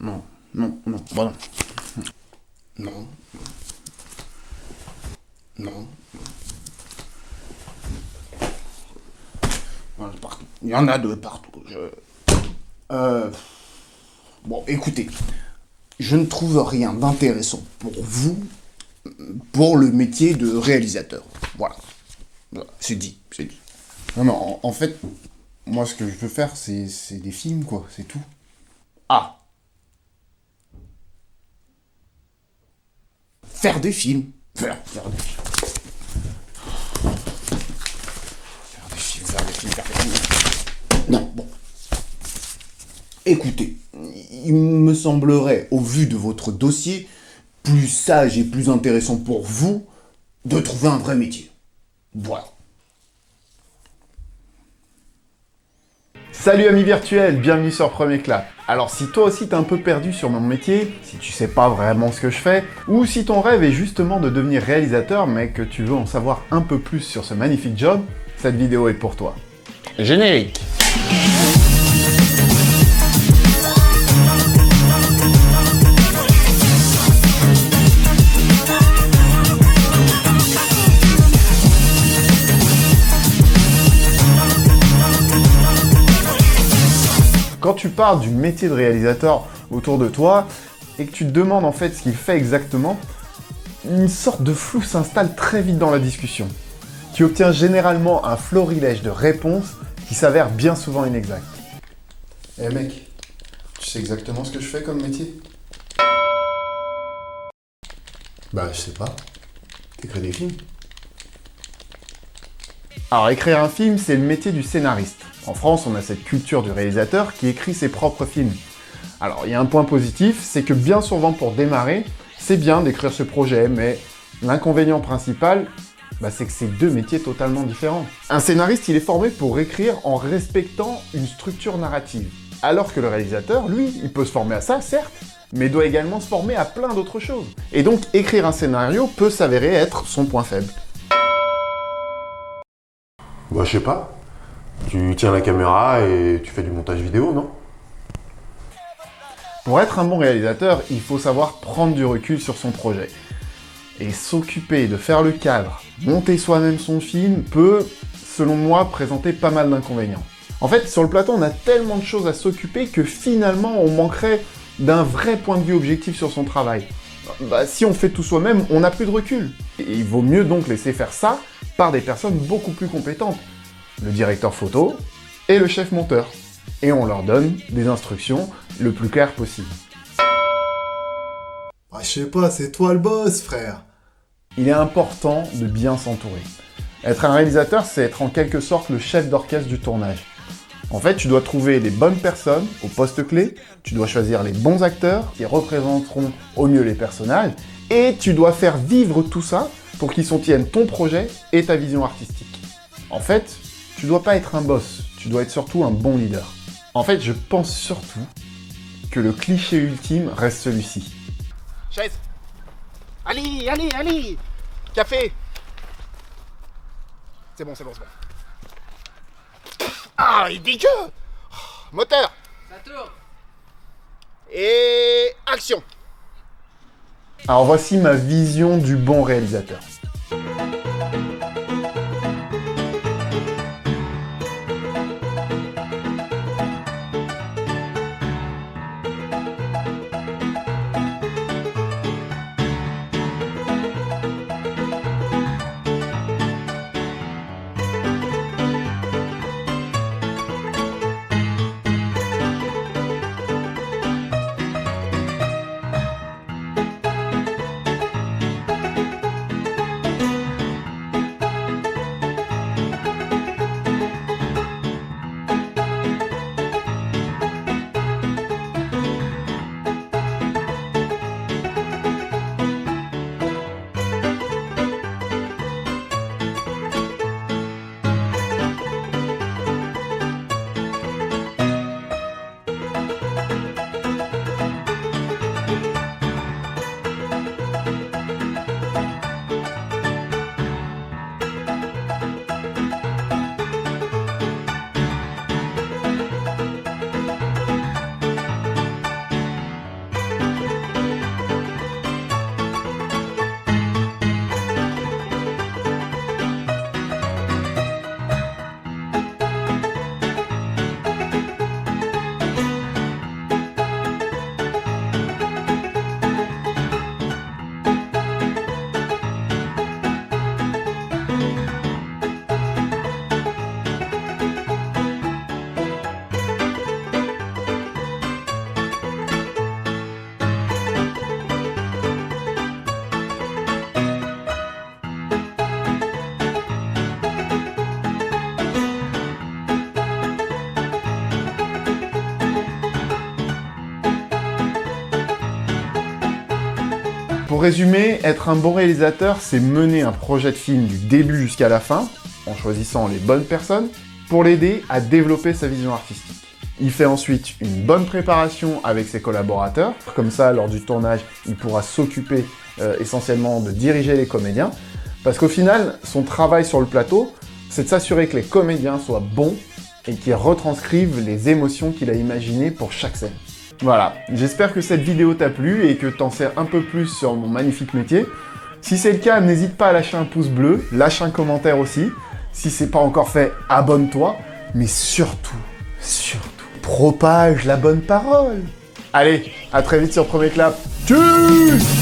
Non, non, non, voilà. Non. Non. Voilà, partout. Il y en a de partout. Bon, écoutez, je ne trouve rien d'intéressant pour vous, pour le métier de réalisateur. Voilà. Voilà, c'est dit, c'est dit. Non, mais en fait, moi, ce que je veux faire, c'est des films, quoi, c'est tout. Ah, faire des films. Faire des films. Faire des films, faire des films. Non, bon. Écoutez, il me semblerait, au vu de votre dossier, plus sage et plus intéressant pour vous de trouver un vrai métier. Voilà. Salut amis virtuels, bienvenue sur Premier Clap. Alors si toi aussi t'es un peu perdu sur mon métier, si tu sais pas vraiment ce que je fais, ou si ton rêve est justement de devenir réalisateur mais que tu veux en savoir un peu plus sur ce magnifique job, cette vidéo est pour toi. Générique. Quand tu parles du métier de réalisateur autour de toi et que tu te demandes en fait ce qu'il fait exactement, une sorte de flou s'installe très vite dans la discussion. Tu obtiens généralement un florilège de réponses qui s'avèrent bien souvent inexactes. Eh mec, tu sais exactement ce que je fais comme métier? Bah, je sais pas. T'écris des films? Alors écrire un film, c'est le métier du scénariste. En France, on a cette culture du réalisateur qui écrit ses propres films. Alors, il y a un point positif, c'est que bien souvent pour démarrer, c'est bien d'écrire ce projet, mais l'inconvénient principal, c'est que c'est deux métiers totalement différents. Un scénariste, il est formé pour écrire en respectant une structure narrative. Alors que le réalisateur, lui, il peut se former à ça, certes, mais doit également se former à plein d'autres choses. Et donc, écrire un scénario peut s'avérer être son point faible. Bah, je sais pas. Tu tiens la caméra et tu fais du montage vidéo, non? Pour être un bon réalisateur, il faut savoir prendre du recul sur son projet. Et s'occuper de faire le cadre, monter soi-même son film, peut, selon moi, présenter pas mal d'inconvénients. En fait, sur le plateau, on a tellement de choses à s'occuper que finalement, on manquerait d'un vrai point de vue objectif sur son travail. Si on fait tout soi-même, on n'a plus de recul. Et il vaut mieux donc laisser faire ça par des personnes beaucoup plus compétentes. Le directeur photo et le chef monteur. Et on leur donne des instructions le plus claires possible. Je sais pas, c'est toi le boss, frère. Il est important de bien s'entourer. Être un réalisateur, c'est être en quelque sorte le chef d'orchestre du tournage. En fait, tu dois trouver les bonnes personnes au poste clé, tu dois choisir les bons acteurs qui représenteront au mieux les personnages, et tu dois faire vivre tout ça pour qu'ils soutiennent ton projet et ta vision artistique. En fait, tu dois pas être un boss, tu dois être surtout un bon leader. En fait, je pense surtout que le cliché ultime reste celui-ci. Chaise. Allez, allez, allez. Café. C'est bon, c'est bon, c'est bon. Ah, il est dégueu. Moteur. Ça tourne. Et action. Alors voici ma vision du bon réalisateur. Pour résumer, être un bon réalisateur, c'est mener un projet de film du début jusqu'à la fin, en choisissant les bonnes personnes, pour l'aider à développer sa vision artistique. Il fait ensuite une bonne préparation avec ses collaborateurs, comme ça, lors du tournage, il pourra s'occuper essentiellement de diriger les comédiens, parce qu'au final, son travail sur le plateau, c'est de s'assurer que les comédiens soient bons et qu'ils retranscrivent les émotions qu'il a imaginées pour chaque scène. Voilà, j'espère que cette vidéo t'a plu et que t'en sais un peu plus sur mon magnifique métier. Si c'est le cas, n'hésite pas à lâcher un pouce bleu, lâche un commentaire aussi. Si c'est pas encore fait, abonne-toi, mais surtout, propage la bonne parole. Allez, à très vite sur Premier Clap. Tchuss!